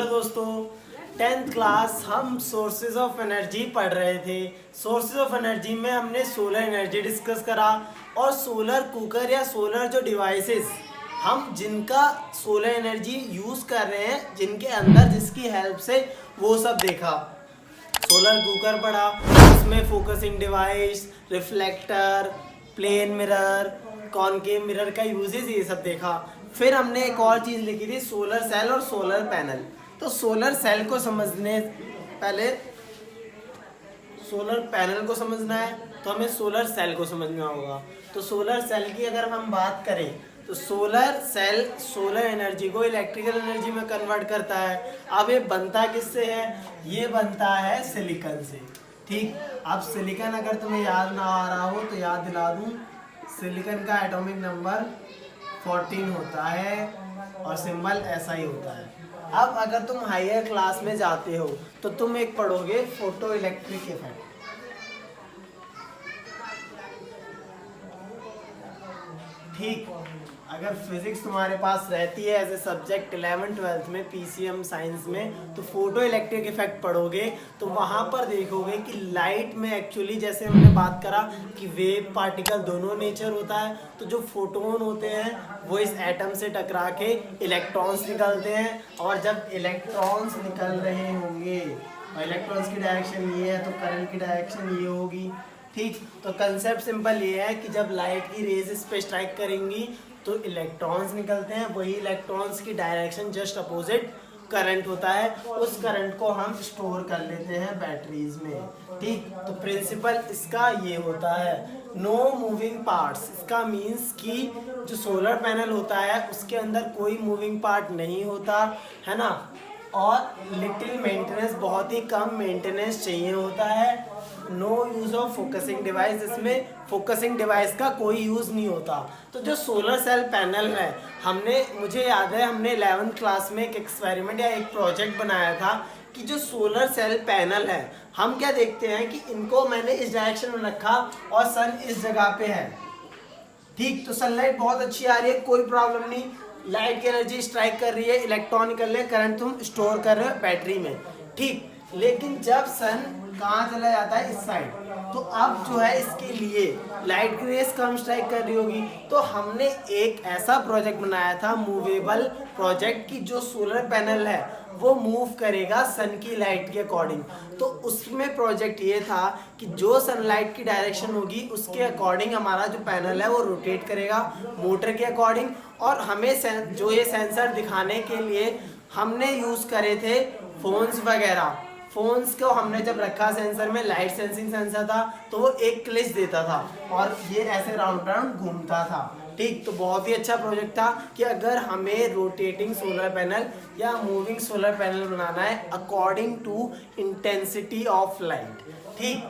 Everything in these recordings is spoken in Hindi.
हेलो दोस्तों, 10th क्लास हम सोर्सेज ऑफ एनर्जी पढ़ रहे थे। सोर्सेज ऑफ एनर्जी में हमने सोलर एनर्जी डिस्कस करा और सोलर कुकर या सोलर जो डिवाइसेस हम जिनका सोलर एनर्जी यूज़ कर रहे हैं, जिनके अंदर जिसकी हेल्प से वो सब देखा। सोलर कुकर पढ़ा, उसमें focusing device, reflector, plane mirror, concave mirror का यूजेस ये सब देखा। फिर हमने एक और चीज़ लिखी थी, सोलर सेल और सोलर पैनल। तो सोलर सेल को समझने पहले सोलर पैनल को समझना है, तो हमें सोलर सेल को समझना होगा। तो सोलर सेल की अगर हम बात करें तो सोलर सेल सोलर एनर्जी को इलेक्ट्रिकल एनर्जी में कन्वर्ट करता है। अब ये बनता किससे है? ये बनता है सिलिकॉन से। ठीक, अब सिलिकॉन अगर तुम्हें याद ना आ रहा हो तो याद दिला दूं, सिलिकॉन का एटॉमिक नंबर 14 होता है और सिंबल ऐसा ही होता है। अब अगर तुम हायर क्लास में जाते हो तो तुम एक पढ़ोगे फोटो इलेक्ट्रिक इफेक्ट। ठीक, अगर फिजिक्स तुम्हारे पास रहती है एज ए सब्जेक्ट 11th-12th में पीसीएम साइंस में, तो फोटो इलेक्ट्रिक इफेक्ट पढ़ोगे तो वहाँ पर देखोगे कि लाइट में एक्चुअली जैसे हमने बात करा कि वेव पार्टिकल दोनों नेचर होता है। तो जो फोटोन होते हैं वो इस एटम से टकरा के इलेक्ट्रॉन्स निकलते हैं, और जब इलेक्ट्रॉन्स निकल रहे होंगे और इलेक्ट्रॉन्स की डायरेक्शन ये है तो करंट की डायरेक्शन ये होगी। ठीक, तो कंसेप्ट सिंपल ये है कि जब लाइट की रेज इस पे स्ट्राइक करेंगी तो इलेक्ट्रॉन्स निकलते हैं, वही इलेक्ट्रॉन्स की डायरेक्शन जस्ट अपोजिट करंट होता है। उस करंट को हम स्टोर कर लेते हैं बैटरीज में। ठीक, तो प्रिंसिपल इसका ये होता है, नो मूविंग पार्ट्स। इसका मीन्स कि जो सोलर पैनल होता है उसके अंदर कोई मूविंग पार्ट नहीं होता है ना, और लिटिल मेंटेनेंस, बहुत ही कम मेंटेनेंस चाहिए होता है। No use of focusing device, इसमें फोकसिंग डिवाइस का कोई यूज़ नहीं होता। तो जो सोलर सेल पैनल है, मुझे याद है हमने 11th क्लास में एक एक्सपेरिमेंट या एक प्रोजेक्ट बनाया था कि जो सोलर सेल पैनल है, हम क्या देखते हैं कि इनको मैंने इस डायरेक्शन में रखा और सन इस जगह पे है। ठीक, तो सनलाइट बहुत अच्छी आ रही है, कोई प्रॉब्लम नहीं, लाइट की एनर्जी स्ट्राइक कर रही है, इलेक्ट्रॉन निकल रहे हैं, करंट तुम स्टोर कर रहे हो बैटरी में। ठीक, लेकिन जब सन कहाँ चला जाता है? इस साइड, तो अब जो है इसके लिए लाइट की रेस कम स्ट्राइक कर रही होगी। तो हमने एक ऐसा प्रोजेक्ट बनाया था, मूवेबल प्रोजेक्ट, की जो सोलर पैनल है वो मूव करेगा सन की लाइट के अकॉर्डिंग। तो उसमें प्रोजेक्ट ये था कि जो सनलाइट की डायरेक्शन होगी उसके अकॉर्डिंग हमारा जो पैनल है वो रोटेट करेगा मोटर के अकॉर्डिंग। और हमें जो ये सेंसर दिखाने के लिए हमने यूज़ करे थे फोन्स वगैरह। फोन्स को हमने जब रखा सेंसर में, लाइट सेंसिंग सेंसर था, तो वो एक क्लिच देता था और ये ऐसे राउंड राउंड घूमता था। ठीक, तो बहुत ही अच्छा प्रोजेक्ट था कि अगर हमें रोटेटिंग सोलर पैनल या मूविंग सोलर पैनल बनाना है according to intensity of light. ठीक,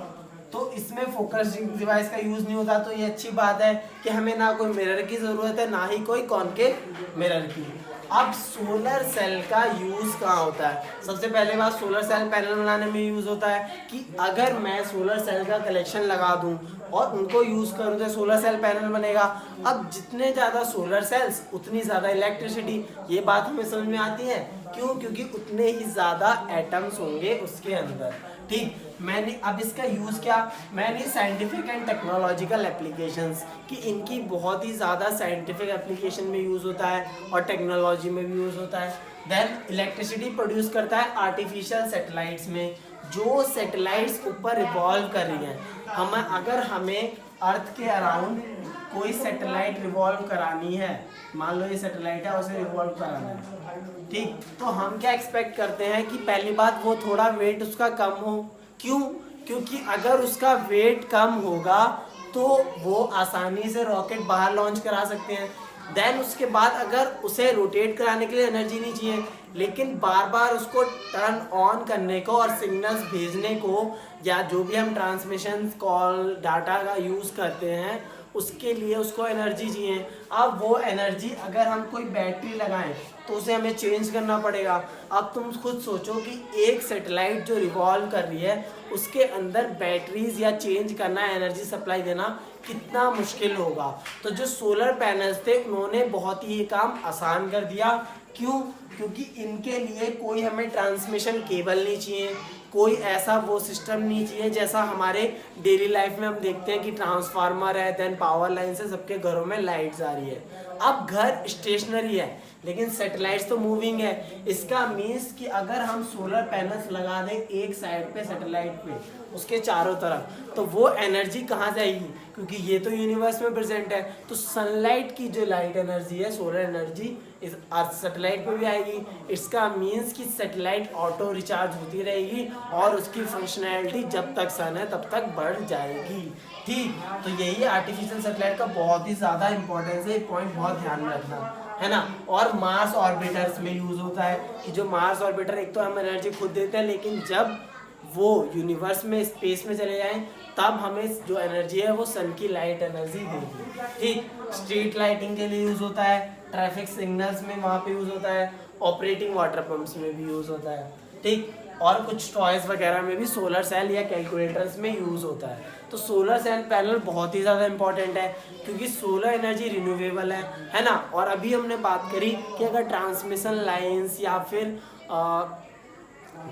तो इसमें फोकसिंग डिवाइस का यूज़ नहीं होता। तो ये अच्छी बात है कि हमें ना कोई मिरर की ज़रूरत है, ना ही कोई कॉनकेव मिरर की। अब सोलर सेल का यूज़ कहाँ होता है? सबसे पहले बात, सोलर सेल पैनल बनाने में यूज़ होता है कि अगर मैं सोलर सेल का कलेक्शन लगा दूं और उनको यूज़ करूं तो सोलर सेल पैनल बनेगा। अब जितने ज़्यादा सोलर सेल्स उतनी ज़्यादा इलेक्ट्रिसिटी, ये बात हमें समझ में आती है। क्यों? क्योंकि उतने ही ज़्यादा एटम्स होंगे उसके अंदर। ठीक, मैंने अब इसका यूज़ क्या, मैंने साइंटिफिक एंड टेक्नोलॉजिकल एप्लीकेशंस कि इनकी बहुत ही ज़्यादा साइंटिफिक एप्लीकेशन में यूज़ होता है और टेक्नोलॉजी में भी यूज़ होता है। देन इलेक्ट्रिसिटी प्रोड्यूस करता है आर्टिफिशियल सैटेलाइट्स में, जो सैटेलाइट्स ऊपर रिवॉल्व कर रही हैं। अगर हमें अर्थ के अराउंड कोई सैटेलाइट रिवॉल्व करानी है, मान लो ये सैटेलाइट है, उसे रिवॉल्व कराना है। ठीक, तो हम क्या एक्सपेक्ट करते हैं कि पहली बात वो थोड़ा वेट उसका कम हो। क्यों? क्योंकि अगर उसका वेट कम होगा तो वो आसानी से रॉकेट बाहर लॉन्च करा सकते हैं। देन उसके बाद अगर उसे रोटेट कराने के लिए एनर्जी नहीं चाहिए, लेकिन बार बार उसको टर्न ऑन करने को और सिग्नल्स भेजने को, या जो भी हम ट्रांसमिशन कॉल डाटा का यूज़ करते हैं उसके लिए उसको एनर्जी चाहिए। अब वो एनर्जी अगर हम कोई बैटरी लगाएं तो उसे हमें चेंज करना पड़ेगा। अब तुम खुद सोचो कि एक सैटेलाइट जो रिवॉल्व कर रही है उसके अंदर बैटरीज या चेंज करना, एनर्जी सप्लाई देना कितना मुश्किल होगा। तो जो सोलर पैनल्स थे उन्होंने बहुत ही ये काम आसान कर दिया क्यों? क्योंकि इनके लिए कोई हमें ट्रांसमिशन केबल नहीं चाहिए, कोई ऐसा वो सिस्टम नहीं चाहिए जैसा हमारे डेली लाइफ में हम देखते हैं कि ट्रांसफार्मर है, देन पावर लाइन से सबके घरों में लाइट्स आ रही है। अब घर स्टेशनरी है लेकिन सैटेलाइट्स तो मूविंग है। इसका मीन्स कि अगर हम सोलर पैनल्स लगा दें एक साइड पे सैटेलाइट पे, उसके चारों तरफ, तो वो एनर्जी कहाँ जाएगी? क्योंकि ये तो यूनिवर्स में प्रेजेंट है, तो सनलाइट की जो लाइट एनर्जी है, सोलर एनर्जी, इस अर्थ सैटेलाइट पे भी आएगी। इसका मीन्स कि सैटेलाइट ऑटो रिचार्ज होती रहेगी और उसकी फंक्शनैलिटी जब तक सन है तब तक बढ़ जाएगी। ठीक, तो यही आर्टिफिशियल सैटेलाइट का बहुत ही ज़्यादा इंपॉर्टेंस है, एक पॉइंट बहुत ध्यान में रखना है ना। और मार्स ऑर्बिटर्स में यूज़ होता है कि जो मार्स ऑर्बिटर एक तो हम एनर्जी खुद देते हैं, लेकिन जब वो यूनिवर्स में स्पेस में चले जाएं तब हमें जो एनर्जी है वो सन की लाइट एनर्जी देगी। ठीक, स्ट्रीट लाइटिंग के लिए यूज़ होता है, ट्रैफिक सिग्नल्स में वहाँ पे यूज़ होता है, ऑपरेटिंग वाटर पंप्स में भी यूज़ होता है। ठीक, और कुछ टॉयज वगैरह में भी सोलर सेल या कैलकुलेटर्स में यूज़ होता है। तो सोलर सेल पैनल बहुत ही ज़्यादा इंपॉर्टेंट है क्योंकि सोलर एनर्जी रिन्यूएबल है ना। और अभी हमने बात करी कि अगर ट्रांसमिशन लाइंस या फिर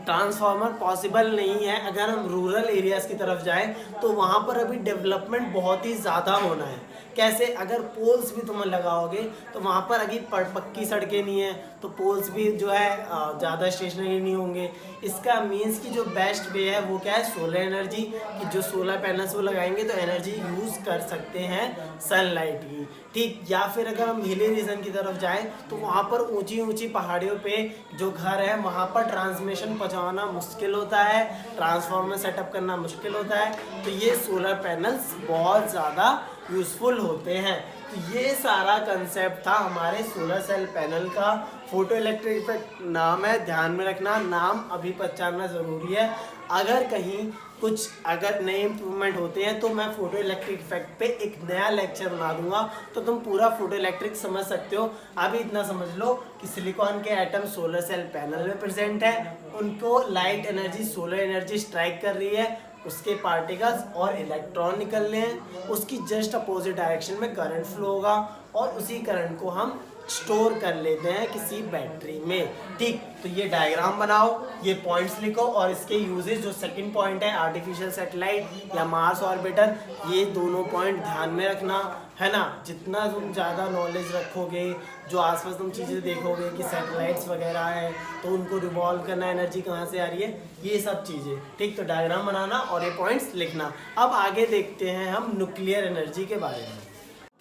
ट्रांसफार्मर पॉसिबल नहीं है, अगर हम रूरल एरियाज़ की तरफ जाएं तो वहाँ पर अभी डेवलपमेंट बहुत ही ज़्यादा होना है। कैसे? अगर पोल्स भी तुम लगाओगे तो वहाँ पर अभी पक्की सड़कें नहीं है, तो पोल्स भी जो है ज़्यादा स्टेशनरी नहीं होंगे। इसका मीन्स कि जो बेस्ट वे है वो क्या है? सोलर एनर्जी, कि जो सोलर पैनल्स वो लगाएंगे तो एनर्जी यूज़ कर सकते हैं सनलाइट की। ठीक, या फिर अगर हम हिली रीजन की तरफ जाएं तो वहाँ पर ऊंची ऊंची पहाड़ियों पे जो घर है वहाँ पर ट्रांसमिशन पहुँचाना मुश्किल होता है, ट्रांसफार्मर सेटअप करना मुश्किल होता है, तो ये सोलर पैनल्स बहुत ज़्यादा यूज़फुल होते हैं। तो ये सारा कंसेप्ट था हमारे सोलर सेल पैनल का। फोटो इलेक्ट्रिक इफेक्ट नाम है, ध्यान में रखना, नाम अभी पहचानना ज़रूरी है। अगर कहीं कुछ अगर नए इम्प्रूवमेंट होते हैं तो मैं फोटो इलेक्ट्रिक इफेक्ट पे एक नया लेक्चर बना दूंगा, तो तुम पूरा फोटो इलेक्ट्रिक समझ सकते हो। अभी इतना समझ लो कि सिलिकॉन के एटम सोलर सेल पैनल में प्रेजेंट है, उनको light energy, solar energy strike कर रही है, उसके पार्टिकल्स और इलेक्ट्रॉन निकल रहे हैं, उसकी जस्ट अपोजिट डायरेक्शन में करंट फ्लो होगा और उसी करंट को हम स्टोर कर लेते हैं किसी बैटरी में। ठीक, तो ये डायग्राम बनाओ, ये पॉइंट्स लिखो और इसके यूजेस, जो सेकंड पॉइंट है आर्टिफिशियल सैटेलाइट या मार्स ऑर्बिटर, ये दोनों पॉइंट ध्यान में रखना है ना। जितना तुम ज़्यादा नॉलेज रखोगे, जो आसपास तुम चीज़ें देखोगे कि सैटेलाइट्स वगैरह है तो उनको रिवॉल्व करना, एनर्जी कहाँ से आ रही है, ये सब चीज़ें। ठीक, तो डायग्राम बनाना और ये पॉइंट्स लिखना। अब आगे देखते हैं हम न्यूक्लियर एनर्जी के बारे में।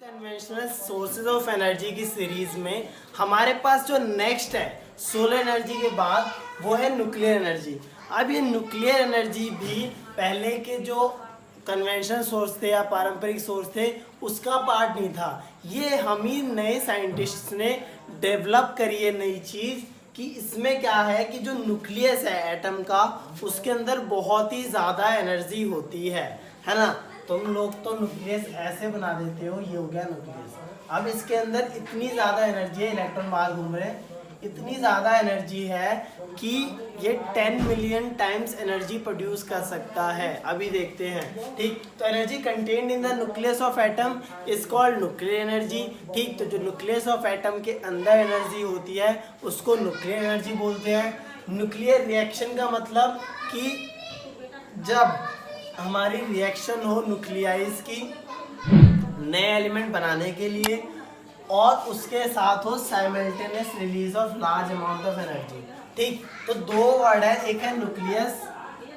कन्वेंशनल सोर्सेज ऑफ एनर्जी की सीरीज में हमारे पास जो नेक्स्ट है सोलर एनर्जी के बाद वो है न्यूक्लियर एनर्जी। अब ये न्यूक्लियर एनर्जी भी पहले के जो कन्वेंशनल सोर्स थे या पारंपरिक सोर्स थे उसका पार्ट नहीं था, ये हम ही नए साइंटिस्ट्स ने डेवलप करी है नई चीज़ कि इसमें क्या है कि जो न्यूक्लियस है एटम का, उसके अंदर बहुत ही ज़्यादा एनर्जी होती है ना। तुम लोग तो न्यूक्लियस ऐसे बना देते हो, ये हो गया न्यूक्लियस। अब इसके अंदर इतनी ज़्यादा एनर्जी है, इलेक्ट्रॉन बाहर घूम रहे हैं, इतनी ज़्यादा एनर्जी है कि ये 10 मिलियन टाइम्स एनर्जी प्रोड्यूस कर सकता है। अभी देखते हैं। ठीक, तो energy contained in the nucleus of atom is called nuclear energy. ठीक, तो जो न्यूक्लियस ऑफ एटम के अंदर एनर्जी होती है उसको न्यूक्लियर एनर्जी बोलते हैं। न्यूक्लियर रिएक्शन का मतलब कि जब हमारी रिएक्शन हो न्यूक्लियाइज की नए एलिमेंट बनाने के लिए और उसके साथ हो simultaneous release of large amount of energy. ठीक, तो दो वर्ड है, एक है न्यूक्लियस,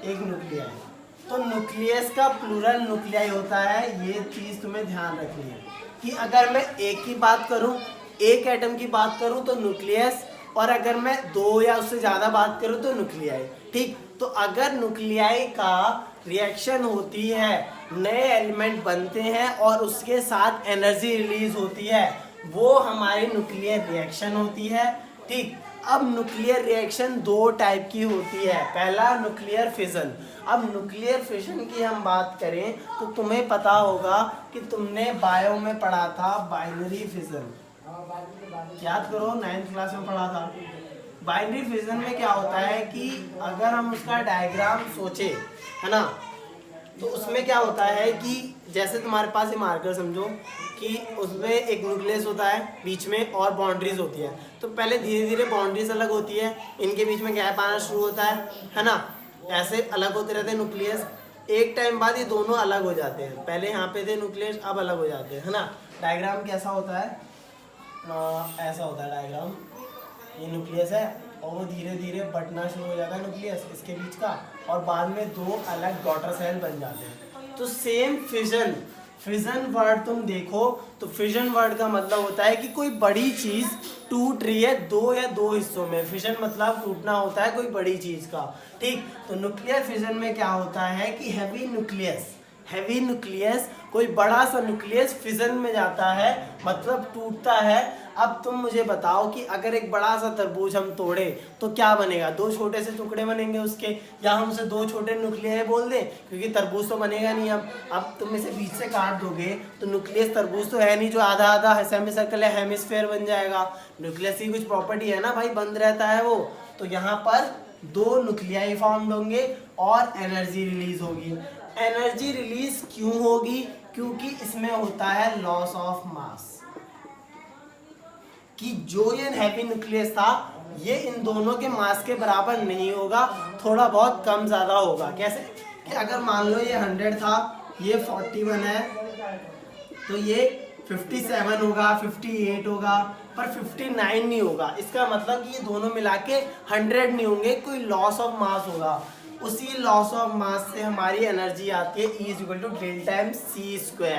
एक न्यूक्लियाई। तो न्यूक्लियस का प्लूरल न्यूक्लियाई होता है, ये चीज़ तुम्हें ध्यान रखनी है कि अगर मैं एक की बात करूं, एक एटम की बात करूं तो न्यूक्लियस, और अगर मैं दो या उससे ज़्यादा बात करूं तो न्यूक्लियाई। ठीक, तो अगर न्यूक्लियाई का रिएक्शन होती है, नए एलिमेंट बनते हैं और उसके साथ एनर्जी रिलीज होती है, वो हमारी न्यूक्लियर रिएक्शन होती है। ठीक, अब न्यूक्लियर रिएक्शन दो टाइप की होती है, पहला न्यूक्लियर फिजन। अब न्यूक्लियर फिजन की हम बात करें तो तुम्हें पता होगा कि तुमने बायो में पढ़ा था बाइनरी फिजन, याद करो 9th क्लास में पढ़ा था। बाइनरी फिजन में क्या होता है कि अगर हम उसका डायग्राम सोचे, है ना, तो उसमें क्या होता है कि जैसे तुम्हारे पास ये मार्कर समझो कि उसमें एक न्यूक्लियस होता है बीच में और बाउंड्रीज होती है। तो पहले धीरे धीरे बाउंड्रीज अलग होती है, इनके बीच में गैप आना शुरू होता है ना, ऐसे अलग होते रहते हैं न्यूक्लियस। एक टाइम बाद ये दोनों अलग हो जाते हैं, पहले यहाँ पे थे न्यूक्लियस, अब अलग हो जाते हैं, है ना। डायग्राम कैसा होता है, ऐसा होता है डायग्राम। ये न्यूक्लियस है और वो धीरे धीरे बंटना शुरू हो जाता है न्यूक्लियस इसके बीच का, और बाद में दो अलग डॉटर सेल बन जाते हैं। तो सेम फिजन, फिजन वर्ड तुम देखो तो फिजन वर्ड का मतलब होता है कि कोई बड़ी चीज टूट रही है दो या दो हिस्सों में। फिजन मतलब टूटना होता है कोई बड़ी चीज का, ठीक। तो न्यूक्लियर फिजन में क्या होता है कि हैवी न्यूक्लियस, हैवी न्यूक्लियस, कोई बड़ा सा न्यूक्लियस फिजन में जाता है, मतलब टूटता है। अब तुम मुझे बताओ कि अगर एक बड़ा सा तरबूज हम तोड़े तो क्या बनेगा, दो छोटे से टुकड़े बनेंगे उसके, या हम उसे दो छोटे न्यूक्लियस बोल दें, क्योंकि तरबूज तो बनेगा नहीं। अब तुम इसे बीच से काट दोगे तो न्यूक्लियस, तरबूज तो है नहीं जो आधा आधा सेमी सर्कल है, हेमिस्फेयर बन जाएगा। न्यूक्लियस की कुछ प्रॉपर्टी है ना भाई, बंद रहता है वो। तो यहाँ पर दो न्यूक्लियाई फॉर्म होंगे और एनर्जी रिलीज होगी। एनर्जी रिलीज क्यों होगी, क्योंकि इसमें होता है लॉस ऑफ मास, कि जो ये हैवी न्यूक्लियस था ये इन दोनों के मास के बराबर नहीं होगा, थोड़ा बहुत कम ज्यादा होगा। कैसे कि अगर मान लो ये 100 था, ये 41 है, तो ये 57 होगा, 58 होगा, पर 59 नहीं होगा। इसका मतलब कि ये दोनों मिला के 100 नहीं होंगे, कोई लॉस ऑफ मास होगा। उसी लॉस ऑफ मास से हमारी एनर्जी आती है E = डेल्टा m c²।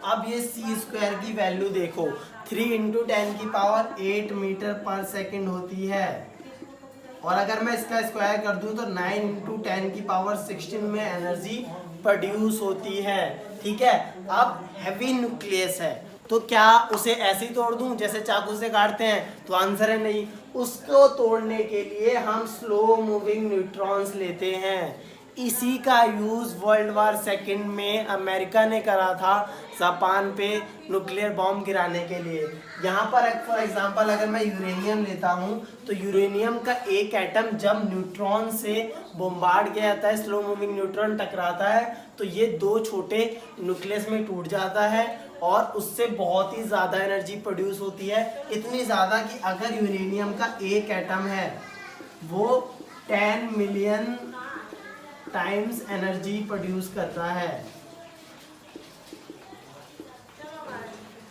अब ये c² की वैल्यू देखो, 3 × 10⁸ मीटर पर सेकंड होती है, और अगर मैं इसका स्क्वायर कर दूं तो 9 × 10⁻16 में एनर्जी प्रोड्यूस होती है, ठीक है। अब हैवी न्यूक्लियस है तो क्या उसे ऐसे ही तोड़ दूं जैसे चाकू से काटते हैं, तो आंसर है नहीं। उसको तोड़ने के लिए हम स्लो मूविंग न्यूट्रॉन्स लेते हैं। इसी का यूज वर्ल्ड वार सेकंड में अमेरिका ने करा था जापान पे न्यूक्लियर बॉम्ब गिराने के लिए। यहाँ पर फॉर एग्जांपल अगर मैं यूरेनियम लेता हूँ तो यूरेनियम का एक एटम जब न्यूट्रॉन से बोम्बार्ड किया जाता है, स्लो मूविंग न्यूट्रॉन टकराता है, तो ये दो छोटे न्यूक्लियस में टूट जाता है और उससे बहुत ही ज़्यादा एनर्जी प्रोड्यूस होती है। इतनी ज़्यादा कि अगर यूरेनियम का एक एटम है वो 10 मिलियन टाइम्स एनर्जी प्रोड्यूस करता है।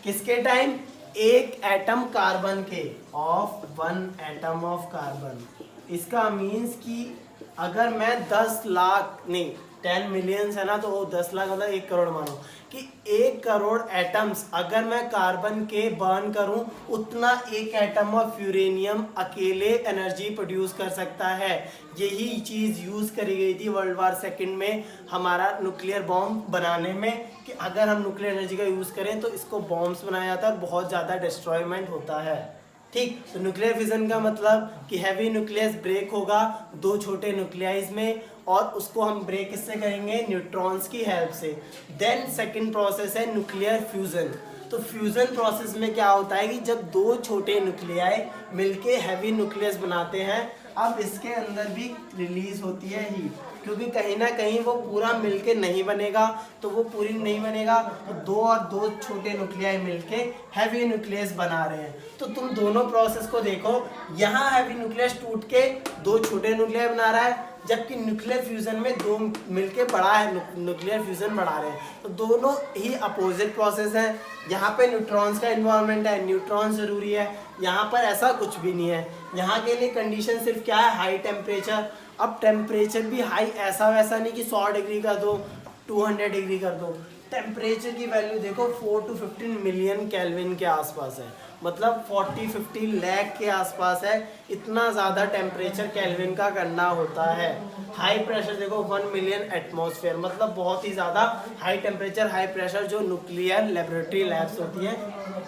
किसके टाइम? एक एटम कार्बन के, ऑफ 1 एटम ऑफ कार्बन। इसका मीन्स कि अगर मैं 10 लाख नहीं 10 मिलियंस है ना, तो वो 10 लाख मतलब 1 करोड़ मानो कि 1 करोड़ एटम्स अगर मैं कार्बन के बर्न करूं उतना एक एटम ऑफ यूरेनियम अकेले एनर्जी प्रोड्यूस कर सकता है। यही चीज़ यूज़ करी गई थी वर्ल्ड वार सेकंड में हमारा न्यूक्लियर बॉम्ब बनाने में, कि अगर हम न्यूक्लियर एनर्जी का यूज़ करें तो इसको बॉम्ब्स बनाया जाता है और बहुत ज़्यादा डिस्ट्रॉयमेंट होता है, ठीक। तो न्यूक्लियर फिजन का मतलब कि हैवी न्यूक्लियस ब्रेक होगा दो छोटे न्यूक्लियाइज में, और उसको हम ब्रेक किससे करेंगे? न्यूट्रॉन्स की हेल्प से। देन सेकंड प्रोसेस है न्यूक्लियर फ्यूजन। तो फ्यूजन प्रोसेस में क्या होता है कि जब दो छोटे न्यूक्लियाई मिलके हैवी न्यूक्लियस बनाते हैं, अब इसके अंदर भी रिलीज होती है हीट, क्योंकि कहीं ना कहीं वो पूरा मिलके नहीं बनेगा, तो वो पूरी नहीं बनेगा, तो दो और दो छोटे न्यूक्लियाई मिलके हैवी न्यूक्लियस बना रहे हैं। तो तुम दोनों प्रोसेस को देखो, यहाँ हैवी न्यूक्लियस टूट के दो छोटे न्यूक्लियाई बना रहा है, जबकि न्यूक्लियर फ्यूजन में दो मिलके बड़ा है न्यूक्लियर फ्यूजन बढ़ा रहे हैं। तो दोनों ही अपोजिट प्रोसेस है। यहाँ पे न्यूट्रॉन्स का इन्वॉल्वमेंट है, न्यूट्रॉन जरूरी है, यहाँ पर ऐसा कुछ भी नहीं है। यहाँ के लिए कंडीशन सिर्फ क्या है? High temperature. अब टेम्परेचर भी हाई ऐसा वैसा नहीं कि 100 डिग्री कर दो, 200 डिग्री कर दो। टेम्परेचर की वैल्यू देखो 4 to 15 मिलियन केल्विन के आसपास है, मतलब 40-50 लाख के आसपास है। इतना ज़्यादा टेम्परेचर केल्विन का करना होता है। हाई प्रेशर देखो 1 मिलियन एटमॉस्फेयर, मतलब बहुत ही ज़्यादा हाई टेम्परेचर हाई प्रेशर जो न्यूक्लियर लेबोरेटरी लैब्स होती है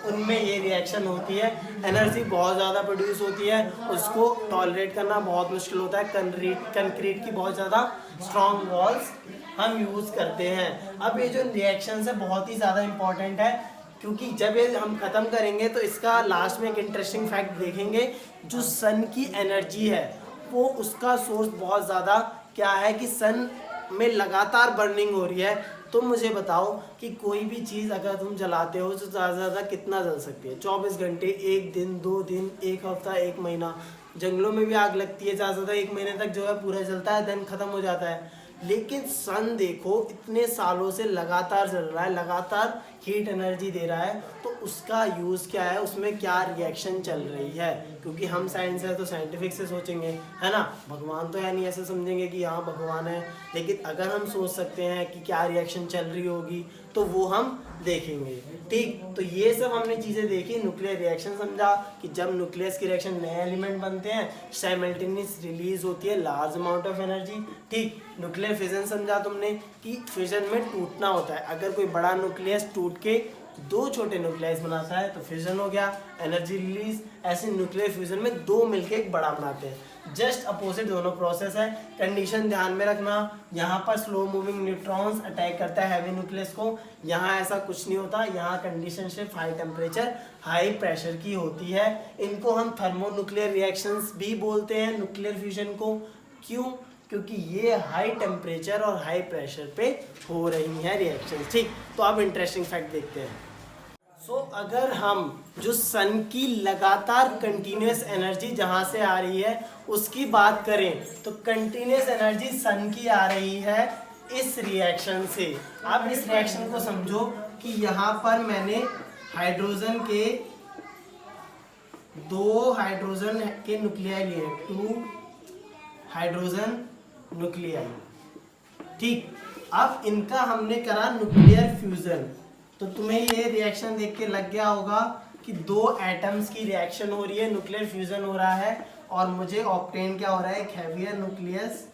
उनमें ये रिएक्शन होती है। एनर्जी बहुत ज़्यादा प्रोड्यूस होती है, उसको टॉलरेट करना बहुत मुश्किल होता है। कंक्रीट की बहुत ज़्यादा स्ट्रॉन्ग वॉल्स हम यूज़ करते हैं। अब ये जो रिएक्शन है बहुत ही ज़्यादा इंपॉर्टेंट है, क्योंकि जब ये हम ख़त्म करेंगे तो इसका लास्ट में एक इंटरेस्टिंग फैक्ट देखेंगे। जो सन की एनर्जी है वो उसका सोर्स बहुत ज़्यादा क्या है कि सन में लगातार बर्निंग हो रही है। तो मुझे बताओ कि कोई भी चीज़ अगर तुम जलाते हो तो ज़्यादा से ज़्यादा कितना जल सकती है? 24 घंटे, 1 दिन, 2 दिन, 1 हफ्ता, 1 महीना। जंगलों में भी आग लगती है, ज़्यादा से ज़्यादा 1 महीने तक जो है पूरा जलता है, देन ख़त्म हो जाता है। लेकिन सन देखो इतने सालों से लगातार जल रहा है, लगातार हीट एनर्जी दे रहा है। तो उसका यूज़ क्या है, उसमें क्या रिएक्शन चल रही है? क्योंकि हम साइंस है तो साइंटिफिक से सोचेंगे, है ना। भगवान तो है नहीं, ऐसे समझेंगे कि हाँ भगवान है। लेकिन अगर हम सोच सकते हैं कि क्या रिएक्शन चल रही होगी तो वो हम देखेंगे। ठीक, तो ये सब हमने चीज़ें देखी। न्यूक्लियर रिएक्शन समझा कि जब न्यूक्लियस की रिएक्शन नए एलिमेंट बनते हैं, साइमल्टेनियस रिलीज होती है लार्ज अमाउंट ऑफ एनर्जी। ठीक, न्यूक्लियर फिजन समझा तुमने कि फिजन में टूटना होता है। अगर कोई बड़ा न्यूक्लियस टूट के 2 छोटे न्यूक्लियस बनाता है तो फिजन हो गया, एनर्जी रिलीज। ऐसे न्यूक्लियर फ्यूजन में 2 मिलके एक बड़ा बनाते हैं। जस्ट अपोजिट दोनों प्रोसेस है। कंडीशन ध्यान में रखना, यहाँ पर स्लो मूविंग न्यूट्रॉन्स अटैक करता है हैवी न्यूक्लियस को, यहाँ ऐसा कुछ नहीं होता। यहाँ कंडीशन सिर्फ हाई टेम्परेचर हाई प्रेशर की होती है। इनको हम थर्मोन्यूक्लियर रिएक्शंस भी बोलते हैं, न्यूक्लियर फ्यूजन को। क्यों? क्योंकि ये हाई टेम्परेचर और हाई प्रेशर पे हो रही हैं रिएक्शन। ठीक, तो अब इंटरेस्टिंग फैक्ट देखते हैं। अगर हम जो सन की लगातार कंटिन्यूस एनर्जी जहाँ से आ रही है उसकी बात करें, तो कंटिन्यूस एनर्जी सन की आ रही है इस रिएक्शन से। अब इस रिएक्शन को समझो कि यहाँ पर मैंने हाइड्रोजन के 2 हाइड्रोजन के न्यूक्लियाई लिए, 2 हाइड्रोजन न्यूक्लियाई। ठीक, अब इनका हमने करा न्यूक्लियर फ्यूजन। तो तुम्हें ये रिएक्शन देख के लग गया होगा कि 2 एटम्स की रिएक्शन हो रही है, न्यूक्लियर फ्यूजन हो रहा है, और मुझे ऑब्टेन क्या हो रहा है, एक हैवियर न्यूक्लियस,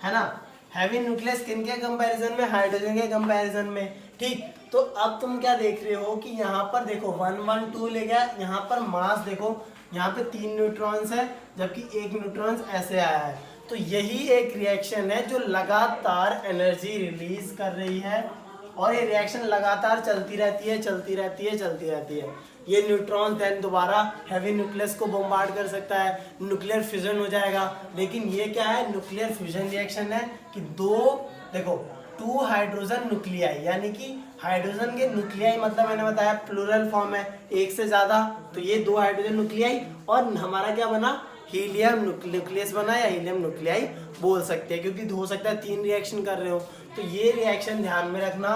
है ना। हैवी न्यूक्लियस किन के कंपैरिजन में? हाइड्रोजन के कंपैरिजन में। ठीक, तो अब तुम क्या देख रहे हो कि यहाँ पर देखो 1 1 2 ले गया, यहाँ पर मास देखो, यहाँ पे 3 न्यूट्रॉन्स है जबकि 1 न्यूट्रॉन्स ऐसे आया है। तो यही एक रिएक्शन है जो लगातार एनर्जी रिलीज कर रही है, और ये रिएक्शन लगातार चलती रहती है, चलती रहती है, चलती रहती है। ये न्यूट्रॉन देन दोबारा हैवी न्यूक्लियस को बम्बार्ड कर सकता है, न्यूक्लियर फ्यूजन हो जाएगा। लेकिन ये क्या है, न्यूक्लियर फ्यूजन रिएक्शन है कि 2 हाइड्रोजन न्यूक्लियाई, यानी कि हाइड्रोजन के न्यूक्लियाई मतलब मैंने बताया प्लूरल फॉर्म है, एक से ज्यादा। तो ये 2 हाइड्रोजन न्यूक्लियाई, और हमारा क्या बना, हीलियम न्यूक्लियस बना, या हीलियम न्यूक्लियाई बोल सकते हैं, क्योंकि हो सकता है 3 रिएक्शन कर रहे हो। तो ये रिएक्शन ध्यान में रखना,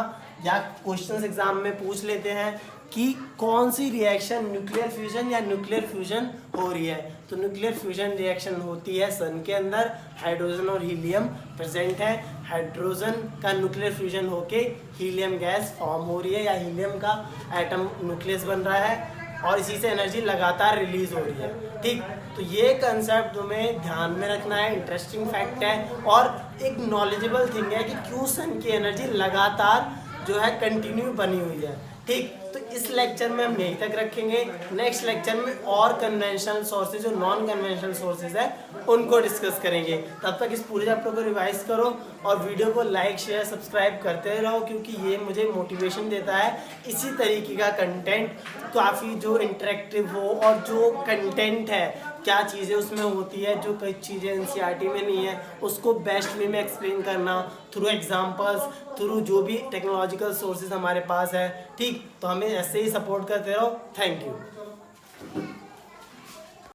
या क्वेश्चंस एग्जाम में पूछ लेते हैं कि कौन सी रिएक्शन न्यूक्लियर फ्यूजन या न्यूक्लियर फ्यूजन हो रही है। तो न्यूक्लियर फ्यूजन रिएक्शन होती है सन के अंदर, हाइड्रोजन और हीलियम प्रेजेंट है। हाइड्रोजन का न्यूक्लियर फ्यूजन होके हीलियम गैस फॉर्म हो रही है, या हीलियम का एटम न्यूक्लियस बन रहा है, और इसी से एनर्जी लगातार रिलीज हो रही है। ठीक, तो ये कंसेप्ट तुम्हें ध्यान में रखना है, इंटरेस्टिंग फैक्ट है, और एक नॉलेजेबल थिंग है कि क्यों सन की एनर्जी लगातार जो है कंटिन्यू बनी हुई है। ठीक, तो इस लेक्चर में हम यहीं तक रखेंगे। नेक्स्ट लेक्चर में और कन्वेंशनल सोर्सेज और नॉन कन्वेंशनल सोर्सेज है उनको डिस्कस करेंगे। तब तक इस पूरे चैप्टर को रिवाइज करो, और वीडियो को लाइक शेयर सब्सक्राइब करते रहो, क्योंकि ये मुझे मोटिवेशन देता है इसी तरीके का कंटेंट काफ़ी जो इंटरेक्टिव हो, और जो कंटेंट है क्या चीज़ें उसमें होती है जो कई चीज़ें एनसीईआरटी में नहीं है, उसको बेस्ट वे में एक्सप्लेन करना थ्रू एग्जांपल्स, थ्रू जो भी टेक्नोलॉजिकल सोर्सेज हमारे पास है। ठीक, तो हमें ऐसे ही सपोर्ट करते रहो। Thank you.